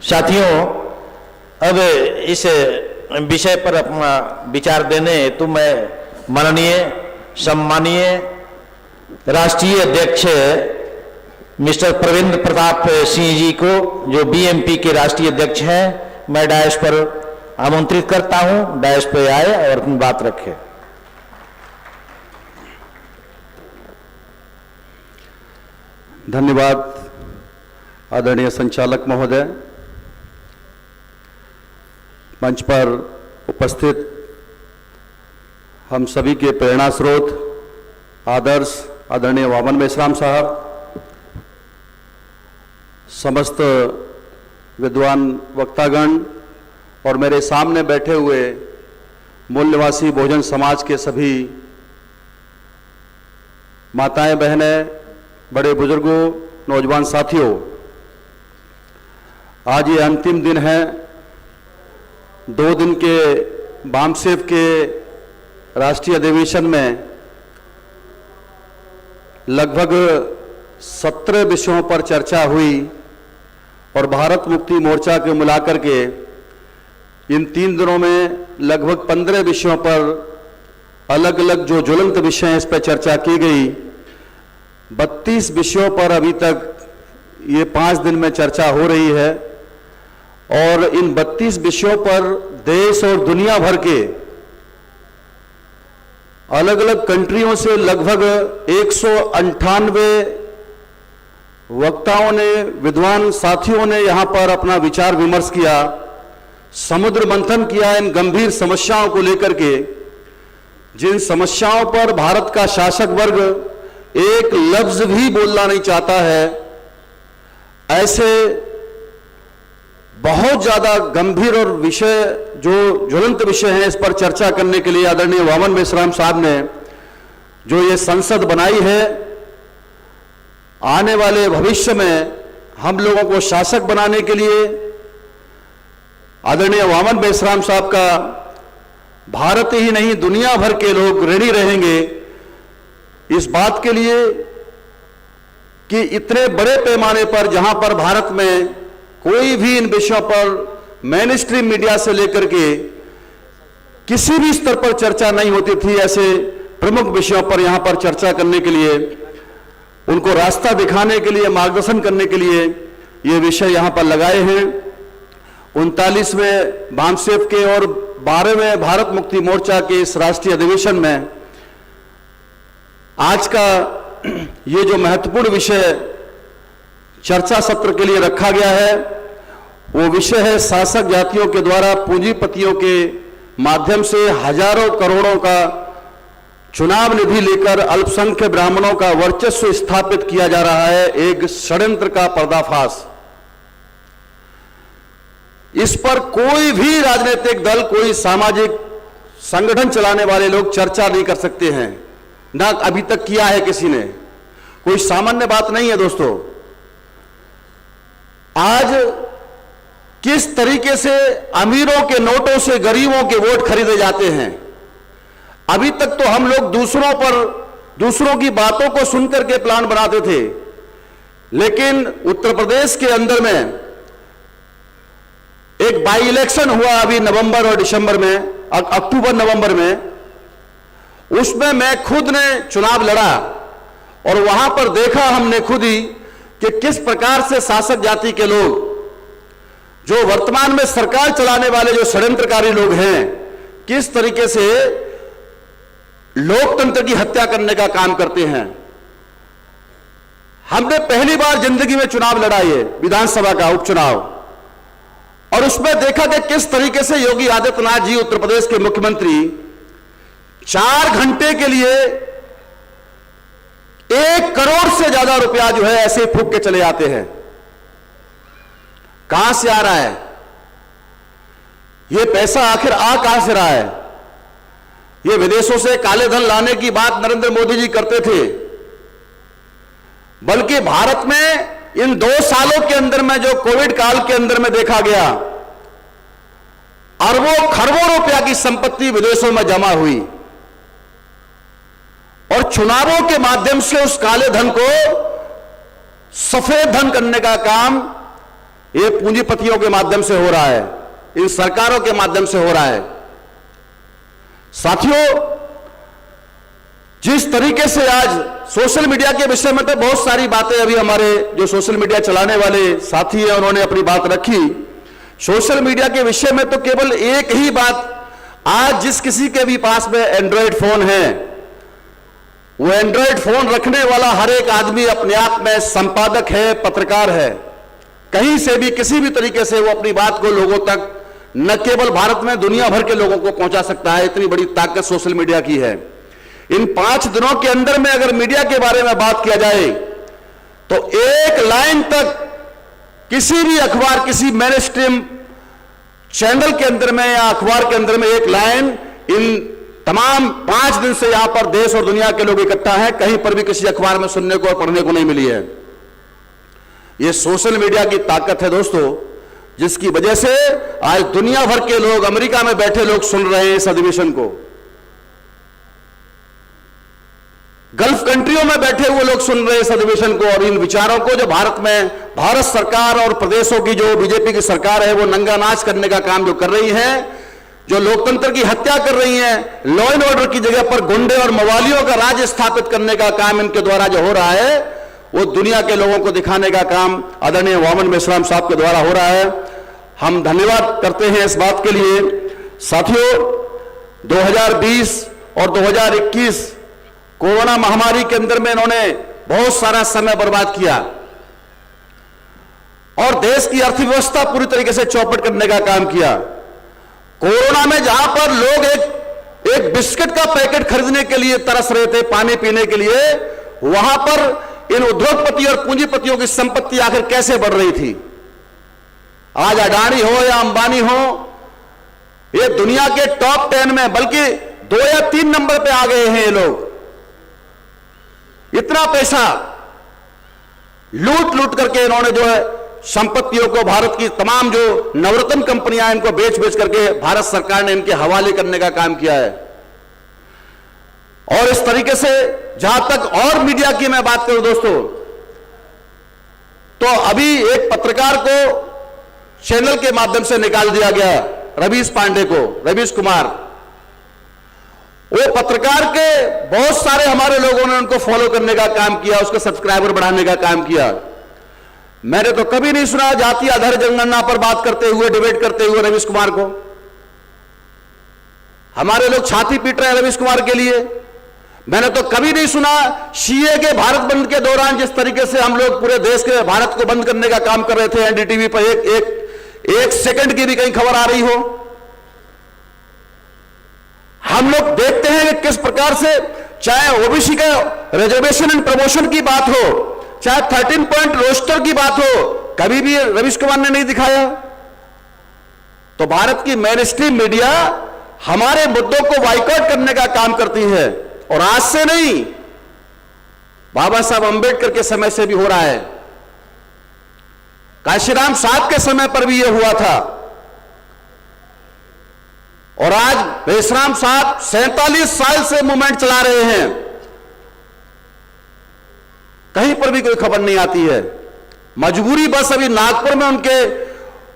साथियों, अब इस विषय पर अपना विचार देने हेतु मैं माननीय सम्मानीय राष्ट्रीय अध्यक्ष मिस्टर प्रवीण प्रताप सिंह जी को, जो बीएमपी के राष्ट्रीय अध्यक्ष हैं, मैं डायस पर आमंत्रित करता हूं। डायस पे आए और अपनी बात रखें। धन्यवाद आदरणीय संचालक महोदय। मंच पर उपस्थित हम सभी के प्रेरणा स्रोत आदर्श आदरणीय वामन मेश्राम साहब, समस्त विद्वान वक्तागण और मेरे सामने बैठे हुए मूल निवासी बहुजन समाज के सभी माताएं बहनें, बड़े बुजुर्गों, नौजवान साथियों, आज ये अंतिम दिन है 2 दिन के बामसेफ के राष्ट्रीय अधिवेशन में लगभग 17 विषयों पर चर्चा हुई और भारत मुक्ति मोर्चा के मिलाकर के इन 3 दिनों में लगभग 15 विषयों पर अलग अलग जो ज्वलंत विषय हैं इस पर चर्चा की गई। 32 विषयों पर अभी तक ये 5 दिन में चर्चा हो रही है और इन 32 विषयों पर देश और दुनिया भर के अलग अलग कंट्रियों से लगभग 198 वक्ताओं ने, विद्वान साथियों ने यहां पर अपना विचार विमर्श किया, समुद्र मंथन किया इन गंभीर समस्याओं को लेकर के, जिन समस्याओं पर भारत का शासक वर्ग एक लफ्ज भी बोलना नहीं चाहता है। ऐसे बहुत ज्यादा गंभीर और विषय जो ज्वलंत विषय हैं इस पर चर्चा करने के लिए आदरणीय वामन मेश्राम साहब ने जो ये संसद बनाई है, आने वाले भविष्य में हम लोगों को शासक बनाने के लिए आदरणीय वामन मेश्राम साहब का भारत ही नहीं दुनिया भर के लोग ऋणी रहेंगे इस बात के लिए कि इतने बड़े पैमाने पर जहां पर भारत में कोई भी इन विषयों पर मेन स्ट्रीम मीडिया से लेकर के किसी भी स्तर पर चर्चा नहीं होती थी, ऐसे प्रमुख विषयों पर यहां पर चर्चा करने के लिए, उनको रास्ता दिखाने के लिए, मार्गदर्शन करने के लिए ये विषय यहां पर लगाए हैं। 39वें बामसेफ के और 12वें भारत मुक्ति मोर्चा के इस राष्ट्रीय अधिवेशन में आज का ये जो महत्वपूर्ण विषय चर्चा सत्र के लिए रखा गया है वो विषय है शासक जातियों के द्वारा पूंजीपतियों के माध्यम से हजारों करोड़ों का चुनाव निधि लेकर अल्पसंख्यक ब्राह्मणों का वर्चस्व स्थापित किया जा रहा है, एक षड्यंत्र का पर्दाफाश। इस पर कोई भी राजनीतिक दल, कोई सामाजिक संगठन चलाने वाले लोग चर्चा नहीं कर सकते हैं, ना अभी तक किया है किसी ने। कोई सामान्य बात नहीं है दोस्तों। आज किस तरीके से अमीरों के नोटों से गरीबों के वोट खरीदे जाते हैं, अभी तक तो हम लोग दूसरों की बातों को सुनकर के प्लान बनाते थे, लेकिन उत्तर प्रदेश के अंदर में एक बाई इलेक्शन हुआ अभी नवंबर और दिसंबर में, अक्टूबर नवंबर में, उसमें मैं खुद ने चुनाव लड़ा और वहां पर देखा हमने खुद ही कि किस प्रकार से शासक जाति के लोग, जो वर्तमान में सरकार चलाने वाले जो षड्यंत्रकारी लोग हैं, किस तरीके से लोकतंत्र की हत्या करने का काम करते हैं। हमने पहली बार जिंदगी में चुनाव लड़ा, ये विधानसभा का उपचुनाव, और उसमें देखा कि किस तरीके से योगी आदित्यनाथ जी उत्तर प्रदेश के मुख्यमंत्री 4 घंटे के लिए 1 करोड़ से ज्यादा रुपया जो है ऐसे फूंक के चले आते हैं। कहां से आ रहा है ये पैसा, आखिर आ कहां से रहा है? ये विदेशों से काले धन लाने की बात नरेंद्र मोदी जी करते थे, बल्कि भारत में इन 2 सालों के अंदर में जो कोविड काल के अंदर में देखा गया, अरबों खरबों रुपया की संपत्ति विदेशों में जमा हुई और चुनावों के माध्यम से उस काले धन को सफेद धन करने का काम ये पूंजीपतियों के माध्यम से हो रहा है, इन सरकारों के माध्यम से हो रहा है। साथियों, जिस तरीके से आज सोशल मीडिया के विषय में तो बहुत सारी बातें अभी हमारे जो सोशल मीडिया चलाने वाले साथी हैं उन्होंने अपनी बात रखी। सोशल मीडिया के विषय में तो केवल एक ही बात, आज जिस किसी के भी पास में एंड्रॉयड फोन है, वो एंड्रॉयड फोन रखने वाला हर एक आदमी अपने आप में संपादक है, पत्रकार है। कहीं से भी किसी भी तरीके से वो अपनी बात को लोगों तक, न केवल भारत में दुनिया भर के लोगों को पहुंचा सकता है। इतनी बड़ी ताकत सोशल मीडिया की है। इन 5 दिनों के अंदर में अगर मीडिया के बारे में बात किया जाए तो एक लाइन तक किसी भी अखबार, किसी मेन स्ट्रीम चैनल के अंदर में या अखबार के अंदर में एक लाइन इन तमाम 5 दिन से यहां पर देश और दुनिया के लोग इकट्ठा हैं, कहीं पर भी किसी अखबार में सुनने को और पढ़ने को नहीं मिली है। यह सोशल मीडिया की ताकत है दोस्तों, जिसकी वजह से आज दुनिया भर के लोग, अमेरिका में बैठे लोग सुन रहे हैं इस अधिवेशन को। गल्फ कंट्रियों में बैठे हुए लोग सुन रहे हैं इस अधिवेशन को और इन विचारों को, जो भारत में भारत सरकार और प्रदेशों की जो बीजेपी की सरकार है वो नंगा नाच करने का काम जो कर रही है, जो लोकतंत्र की हत्या कर रही है, लॉ एंड ऑर्डर की जगह पर गुंडे और मवालियों का राज स्थापित करने का काम इनके द्वारा जो हो रहा है, वो दुनिया के लोगों को दिखाने का काम आदरणीय वामन मेश्राम साहब के द्वारा हो रहा है। हम धन्यवाद करते हैं इस बात के लिए। साथियों, 2020 और 2021 कोरोना महामारी के अंदर में इन्होंने बहुत सारा समय बर्बाद किया और देश की अर्थव्यवस्था पूरी तरीके से चौपट करने का काम किया। कोरोना में जहां पर लोग एक बिस्किट का पैकेट खरीदने के लिए तरस रहे थे, पानी पीने के लिए, वहां पर इन उद्योगपति और पूंजीपतियों की संपत्ति आखिर कैसे बढ़ रही थी। आज अडानी हो या अंबानी हो, ये दुनिया के टॉप 10 में, बल्कि 2 या 3 नंबर पे आ गए हैं ये लोग। इतना पैसा लूट लूट करके इन्होंने जो है संपत्तियों को, भारत की तमाम जो नवरत्न कंपनियां इनको बेच बेच करके भारत सरकार ने इनके हवाले करने का काम किया है। और इस तरीके से जहां तक और मीडिया की मैं बात करूं दोस्तों, तो अभी एक पत्रकार को चैनल के माध्यम से निकाल दिया गया, रवीश पांडे को, रवीश कुमार। वो पत्रकार के बहुत सारे हमारे लोगों ने उनको फॉलो करने का काम किया, उसके सब्सक्राइबर बढ़ाने का काम किया। मैंने तो कभी नहीं सुना जाति आधार जनगणना पर बात करते हुए, डिबेट करते हुए रवीश कुमार को। हमारे लोग छाती पीट रहे हैं रवीश कुमार के लिए। मैंने तो कभी नहीं सुना सीए के भारत बंद के दौरान जिस तरीके से हम लोग पूरे देश के भारत को बंद करने का काम कर रहे थे, एनडीटीवी पर एक सेकंड की भी कहीं खबर आ रही हो। हम लोग देखते हैं कि किस प्रकार से, चाहे ओबीसी का रिजर्वेशन एंड प्रमोशन की बात हो, चाहे 13 पॉइंट रोस्टर की बात हो, कभी भी रवीश कुमार ने नहीं दिखाया। तो भारत की मेन स्ट्रीम मीडिया हमारे मुद्दों को बाइकआउट करने का काम करती है, और आज से नहीं, बाबा साहब अंबेडकर के समय से भी हो रहा है। काशीराम साहब के समय पर भी यह हुआ था, और आज मेश्राम साहब 47 साल से मूवमेंट चला रहे हैं, कहीं पर भी कोई खबर नहीं आती है। मजबूरी बस अभी नागपुर में उनके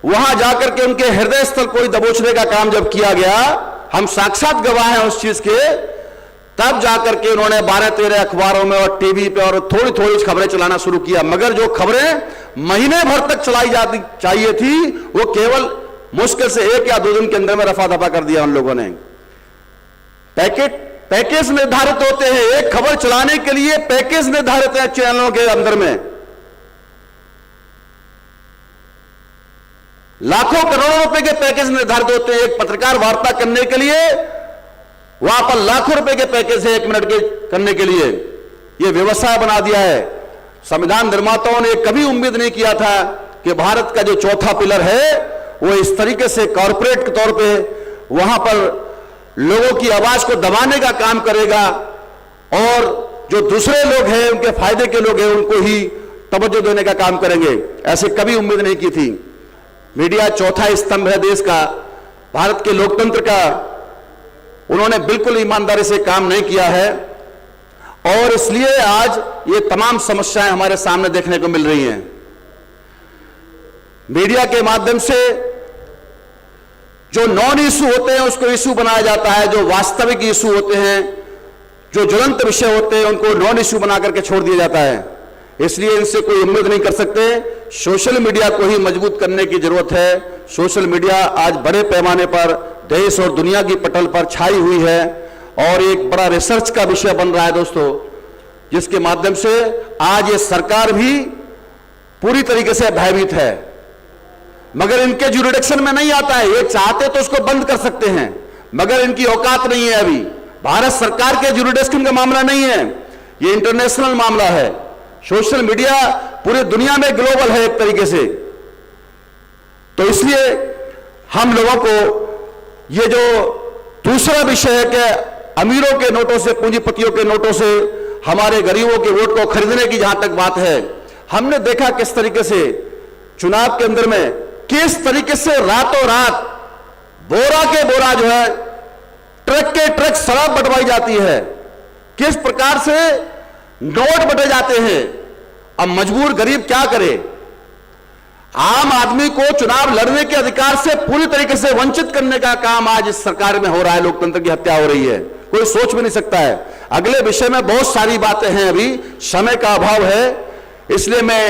वहां जाकर के उनके हृदय स्थल कोई दबोचने का काम जब किया गया, हम साक्षात गवाह हैं उस चीज के, तब जाकर के उन्होंने 12-13 अखबारों में और टीवी पे और थोड़ी थोड़ी खबरें चलाना शुरू किया। मगर जो खबरें महीने भर तक चलाई जाती चाहिए थी, वो केवल मुश्किल से 1 या 2 दिन के अंदर में रफा दफा कर दिया उन लोगों ने। पैकेज निर्धारित होते हैं, एक खबर चलाने के लिए पैकेज निर्धारित है चैनलों के अंदर में। लाखों करोड़ों रुपए के पैकेज निर्धारित होते हैं एक पत्रकार वार्ता करने के लिए, वहां पर लाखों रुपए के पैकेज है 1 मिनट के करने के लिए। यह व्यवसाय बना दिया है। संविधान निर्माताओं ने कभी उम्मीद नहीं किया था कि भारत का जो चौथा पिलर है वो इस तरीके से कॉरपोरेट के तौर पे वहां पर लोगों की आवाज को दबाने का काम करेगा, और जो दूसरे लोग हैं, उनके फायदे के लोग हैं, उनको ही तवज्जो देने का काम करेंगे। ऐसे कभी उम्मीद नहीं की थी। मीडिया चौथा स्तंभ है देश का, भारत के लोकतंत्र का। उन्होंने बिल्कुल ईमानदारी से काम नहीं किया है, और इसलिए आज ये तमाम समस्याएं हमारे सामने देखने को मिल रही हैं। मीडिया के माध्यम से जो नॉन इशू होते हैं उसको इशू बनाया जाता है, जो वास्तविक इशू होते हैं, जो ज्वलंत विषय होते हैं, उनको नॉन इशू बना करके छोड़ दिया जाता है। इसलिए इनसे कोई उम्मीद नहीं कर सकते। सोशल मीडिया को ही मजबूत करने की जरूरत है। सोशल मीडिया आज बड़े पैमाने पर देश और दुनिया की पटल पर छाई हुई है और एक बड़ा रिसर्च का विषय बन रहा है दोस्तों, जिसके माध्यम से आज ये सरकार भी पूरी तरीके से भयभीत है, मगर इनके जुरिडिक्शन में नहीं आता है। ये चाहते तो उसको बंद कर सकते हैं, मगर इनकी औकात नहीं है। अभी भारत सरकार के जुरिडिक्शन का मामला नहीं है, ये इंटरनेशनल मामला है। सोशल मीडिया पूरी दुनिया में ग्लोबल है एक तरीके से। तो इसलिए हम लोगों को ये जो दूसरा विषय है कि अमीरों के नोटों से, पूंजीपतियों के नोटों से हमारे गरीबों के वोट को खरीदने की जहां तक बात है, हमने देखा किस तरीके से चुनाव के अंदर में किस तरीके से रातों रात बोरा के बोरा जो है, ट्रक के ट्रक शराब बंटवाई जाती है, किस प्रकार से नोट बटे जाते हैं। अब मजबूर गरीब क्या करे? आम आदमी को चुनाव लड़ने के अधिकार से पूरी तरीके से वंचित करने का काम आज इस सरकार में हो रहा है। लोकतंत्र की हत्या हो रही है, कोई सोच भी नहीं सकता है। अगले विषय में बहुत सारी बातें हैं, अभी समय का अभाव है, इसलिए मैं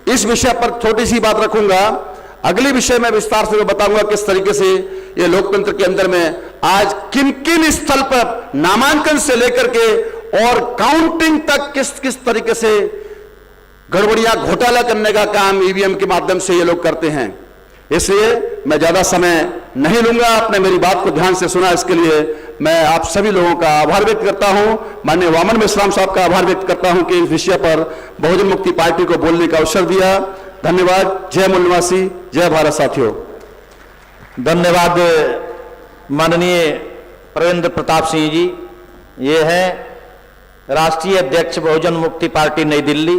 इस विषय पर छोटी सी बात रखूंगा। अगले विषय में विस्तार से मैं बताऊंगा किस तरीके से ये लोकतंत्र के अंदर में आज किन किन स्थल पर नामांकन से लेकर के और काउंटिंग तक किस किस तरीके से गड़बड़ियां, घोटाला करने का काम ईवीएम के माध्यम से ये लोग करते हैं। इसलिए मैं ज्यादा समय नहीं लूंगा। आपने मेरी बात को ध्यान से सुना, इसके लिए मैं आप सभी लोगों का आभार व्यक्त करता हूं। माननीय वामन मेश्राम साहब का आभार व्यक्त करता हूं कि इस विषय पर बहुजन मुक्ति पार्टी को बोलने का अवसर दिया। धन्यवाद। जय मूल निवासी, जय भारत साथियों। धन्यवाद माननीय प्रवेंद्र प्रताप सिंह जी। ये हैं राष्ट्रीय अध्यक्ष बहुजन मुक्ति पार्टी नई दिल्ली।